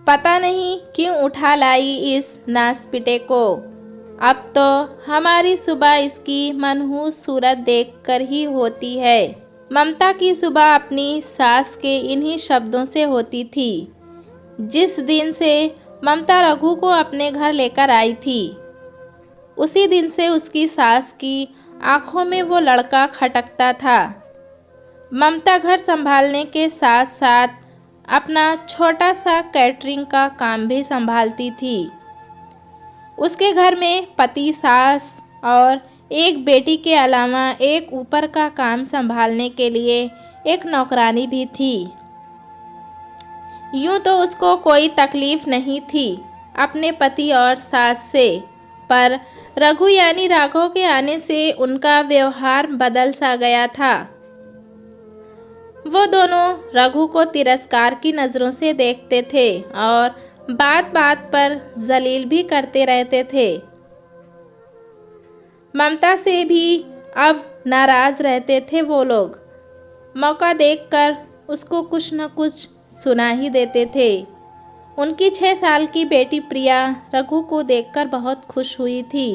पता नहीं क्यों उठा लाई इस नासपिटे को। अब तो हमारी सुबह इसकी मनहूस सूरत देखकर ही होती है। ममता की सुबह अपनी सास के इन्हीं शब्दों से होती थी। जिस दिन से ममता रघु को अपने घर लेकर आई थी, उसी दिन से उसकी सास की आंखों में वो लड़का खटकता था। ममता घर संभालने के साथ साथ अपना छोटा सा कैटरिंग का काम भी संभालती थी। उसके घर में पति, सास और एक बेटी के अलावा एक ऊपर का काम संभालने के लिए एक नौकरानी भी थी। यूं तो उसको कोई तकलीफ नहीं थी अपने पति और सास से, पर रघु यानी राघव के आने से उनका व्यवहार बदल सा गया था। वो दोनों रघु को तिरस्कार की नज़रों से देखते थे और बात बात पर जलील भी करते रहते थे। ममता से भी अब नाराज रहते थे वो लोग। मौका देखकर उसको कुछ न कुछ सुना ही देते थे। उनकी 6 साल की बेटी प्रिया रघु को देखकर बहुत खुश हुई थी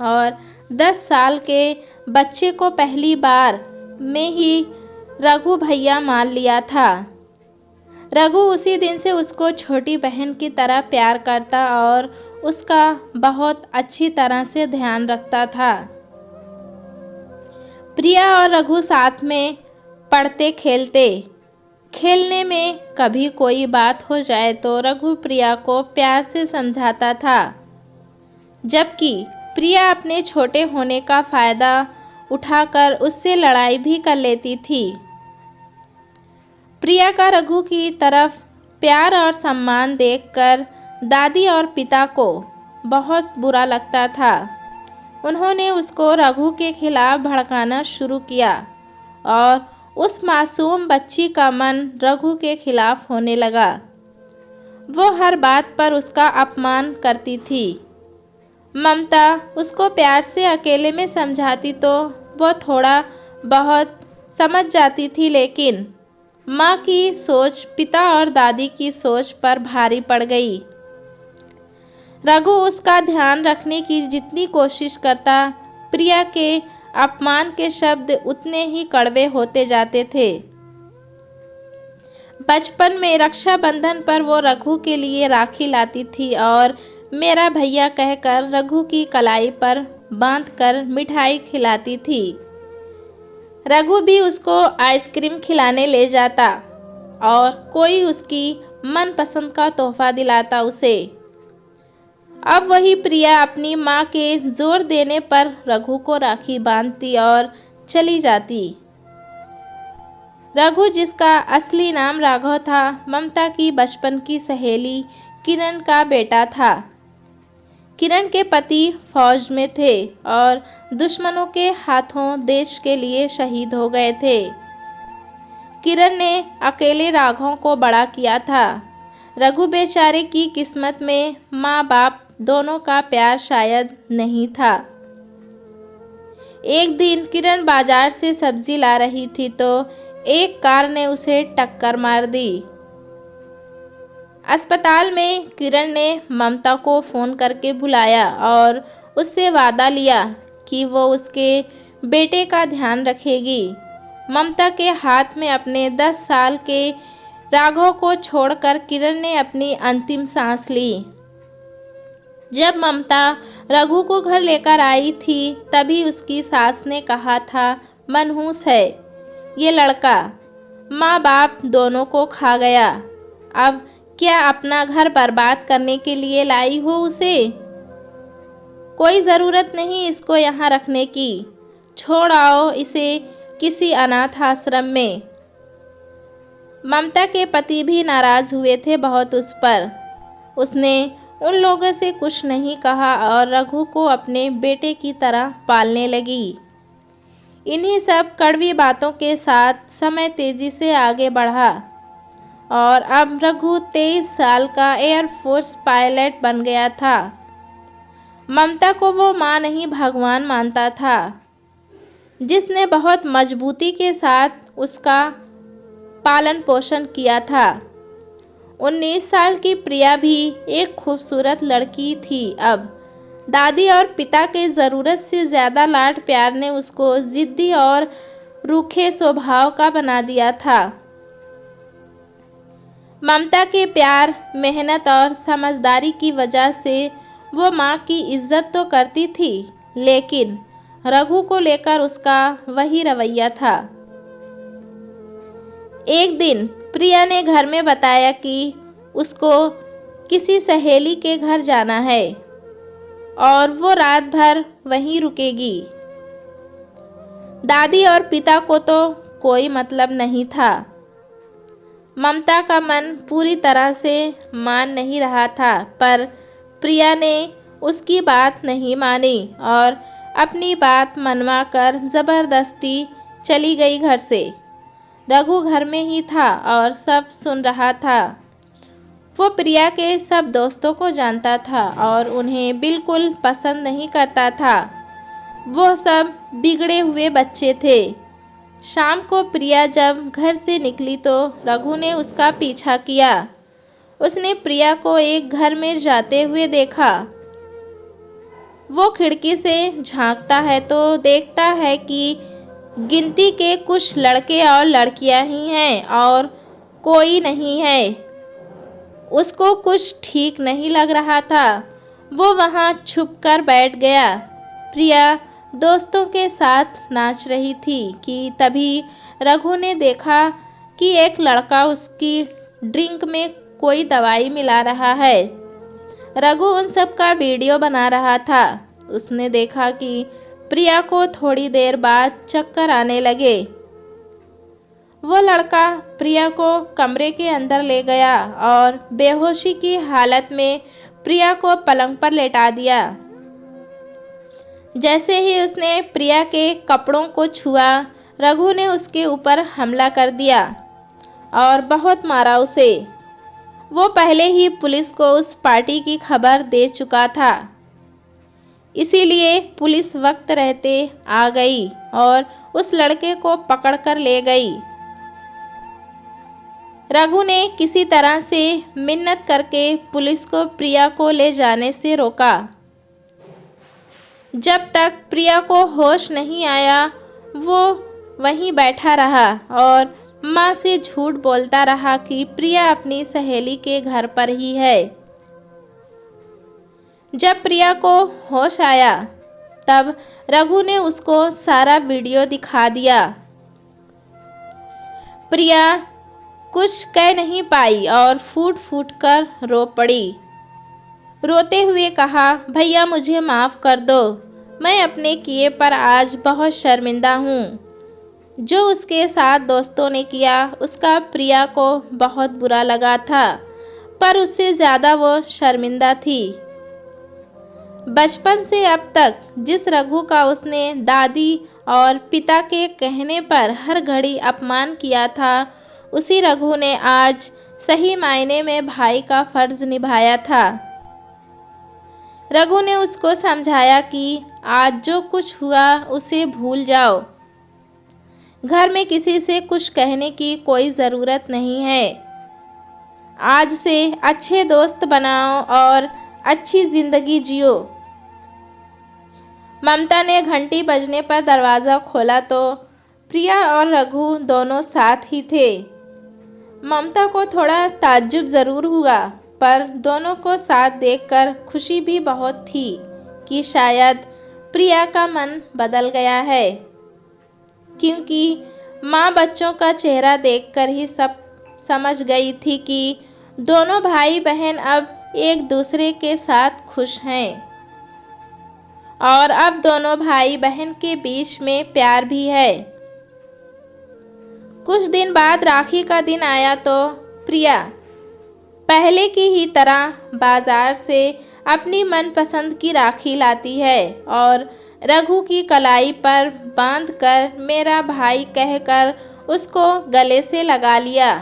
और 10 साल के बच्चे को पहली बार में ही रघु भैया मान लिया था। रघु उसी दिन से उसको छोटी बहन की तरह प्यार करता और उसका बहुत अच्छी तरह से ध्यान रखता था। प्रिया और रघु साथ में पढ़ते खेलते। खेलने में कभी कोई बात हो जाए तो रघु प्रिया को प्यार से समझाता था, जबकि प्रिया अपने छोटे होने का फ़ायदा उठाकर उससे लड़ाई भी कर लेती थी। प्रिया का रघु की तरफ प्यार और सम्मान देखकर दादी और पिता को बहुत बुरा लगता था। उन्होंने उसको रघु के खिलाफ भड़काना शुरू किया और उस मासूम बच्ची का मन रघु के खिलाफ होने लगा। वो हर बात पर उसका अपमान करती थी। ममता उसको प्यार से अकेले में समझाती तो वो थोड़ा बहुत समझ जाती थी, लेकिन माँ की सोच पिता और दादी की सोच पर भारी पड़ गई। रघु उसका ध्यान रखने की जितनी कोशिश करता, प्रिया के अपमान के शब्द उतने ही कड़वे होते जाते थे। बचपन में रक्षाबंधन पर वो रघु के लिए राखी लाती थी और मेरा भैया कहकर रघु की कलाई पर बांधकर मिठाई खिलाती थी। रघु भी उसको आइसक्रीम खिलाने ले जाता और कोई उसकी मनपसंद का तोहफा दिलाता उसे। अब वही प्रिया अपनी माँ के जोर देने पर रघु को राखी बांधती और चली जाती। रघु, जिसका असली नाम राघव था, ममता की बचपन की सहेली किरण का बेटा था। किरण के पति फौज में थे और दुश्मनों के हाथों देश के लिए शहीद हो गए थे। किरण ने अकेले राघव को बड़ा किया था। रघु बेचारे की किस्मत में माँ बाप दोनों का प्यार शायद नहीं था। एक दिन किरण बाजार से सब्जी ला रही थी तो एक कार ने उसे टक्कर मार दी। अस्पताल में किरण ने ममता को फ़ोन करके बुलाया और उससे वादा लिया कि वो उसके बेटे का ध्यान रखेगी। ममता के हाथ में अपने 10 साल के राघव को छोड़कर किरण ने अपनी अंतिम सांस ली। जब ममता रघु को घर लेकर आई थी, तभी उसकी सास ने कहा था, मनहूस है ये लड़का, माँ बाप दोनों को खा गया। अब क्या अपना घर बर्बाद करने के लिए लाई हो उसे? कोई ज़रूरत नहीं इसको यहाँ रखने की, छोड़ आओ इसे किसी अनाथ आश्रम में। ममता के पति भी नाराज़ हुए थे बहुत उस पर। उसने उन लोगों से कुछ नहीं कहा और रघु को अपने बेटे की तरह पालने लगी। इन्हीं सब कड़वी बातों के साथ समय तेज़ी से आगे बढ़ा और अब रघु 23 साल का एयरफोर्स पायलट बन गया था। ममता को वो माँ नहीं भगवान मानता था, जिसने बहुत मजबूती के साथ उसका पालन पोषण किया था। 19 साल की प्रिया भी एक खूबसूरत लड़की थी। अब दादी और पिता के ज़रूरत से ज़्यादा लाड प्यार ने उसको ज़िद्दी और रूखे स्वभाव का बना दिया था। ममता के प्यार, मेहनत और समझदारी की वजह से वो माँ की इज्जत तो करती थी, लेकिन रघु को लेकर उसका वही रवैया था। एक दिन प्रिया ने घर में बताया कि उसको किसी सहेली के घर जाना है और वो रात भर वहीं रुकेगी। दादी और पिता को तो कोई मतलब नहीं था। ममता का मन पूरी तरह से मान नहीं रहा था, पर प्रिया ने उसकी बात नहीं मानी और अपनी बात मनवा कर ज़बरदस्ती चली गई घर से। रघु घर में ही था और सब सुन रहा था। वो प्रिया के सब दोस्तों को जानता था और उन्हें बिल्कुल पसंद नहीं करता था। वो सब बिगड़े हुए बच्चे थे। शाम को प्रिया जब घर से निकली तो रघु ने उसका पीछा किया। उसने प्रिया को एक घर में जाते हुए देखा। वो खिड़की से झांकता है तो देखता है कि गिनती के कुछ लड़के और लड़कियां ही हैं और कोई नहीं है। उसको कुछ ठीक नहीं लग रहा था। वो वहाँ छुपकर बैठ गया। प्रिया दोस्तों के साथ नाच रही थी कि तभी रघु ने देखा कि एक लड़का उसकी ड्रिंक में कोई दवाई मिला रहा है। रघु उन सब का वीडियो बना रहा था। उसने देखा कि प्रिया को थोड़ी देर बाद चक्कर आने लगे। वो लड़का प्रिया को कमरे के अंदर ले गया और बेहोशी की हालत में प्रिया को पलंग पर लेटा दिया। जैसे ही उसने प्रिया के कपड़ों को छुआ, रघु ने उसके ऊपर हमला कर दिया और बहुत मारा उसे। वो पहले ही पुलिस को उस पार्टी की खबर दे चुका था, इसीलिए पुलिस वक्त रहते आ गई और उस लड़के को पकड़कर ले गई। रघु ने किसी तरह से मिन्नत करके पुलिस को प्रिया को ले जाने से रोका। जब तक प्रिया को होश नहीं आया, वो वहीं बैठा रहा और माँ से झूठ बोलता रहा कि प्रिया अपनी सहेली के घर पर ही है। जब प्रिया को होश आया, तब रघु ने उसको सारा वीडियो दिखा दिया। प्रिया कुछ कह नहीं पाई और फूट फूट कर रो पड़ी। रोते हुए कहा, भैया मुझे माफ़ कर दो, मैं अपने किए पर आज बहुत शर्मिंदा हूँ। जो उसके साथ दोस्तों ने किया उसका प्रिया को बहुत बुरा लगा था, पर उससे ज़्यादा वो शर्मिंदा थी। बचपन से अब तक जिस रघु का उसने दादी और पिता के कहने पर हर घड़ी अपमान किया था, उसी रघु ने आज सही मायने में भाई का फर्ज निभाया था। रघु ने उसको समझाया कि आज जो कुछ हुआ उसे भूल जाओ। घर में किसी से कुछ कहने की कोई ज़रूरत नहीं है। आज से अच्छे दोस्त बनाओ और अच्छी ज़िंदगी जियो। ममता ने घंटी बजने पर दरवाज़ा खोला तो प्रिया और रघु दोनों साथ ही थे। ममता को थोड़ा ताज्जुब ज़रूर हुआ, पर दोनों को साथ देखकर खुशी भी बहुत थी कि शायद प्रिया का मन बदल गया है, क्योंकि माँ बच्चों का चेहरा देखकर ही सब समझ गई थी कि दोनों भाई बहन अब एक दूसरे के साथ खुश हैं और अब दोनों भाई बहन के बीच में प्यार भी है। कुछ दिन बाद राखी का दिन आया तो प्रिया पहले की ही तरह बाजार से अपनी मनपसंद की राखी लाती है और रघु की कलाई पर बांधकर मेरा भाई कहकर उसको गले से लगा लिया।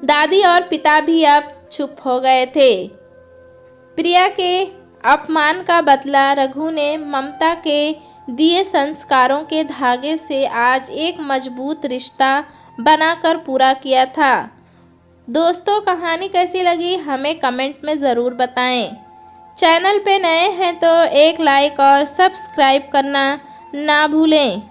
दादी और पिता भी अब चुप हो गए थे। प्रिया के अपमान का बदला रघु ने ममता के दिए संस्कारों के धागे से आज एक मजबूत रिश्ता बनाकर पूरा किया था। दोस्तों, कहानी कैसी लगी हमें कमेंट में ज़रूर बताएं। चैनल पे नए हैं तो एक लाइक और सब्सक्राइब करना ना भूलें।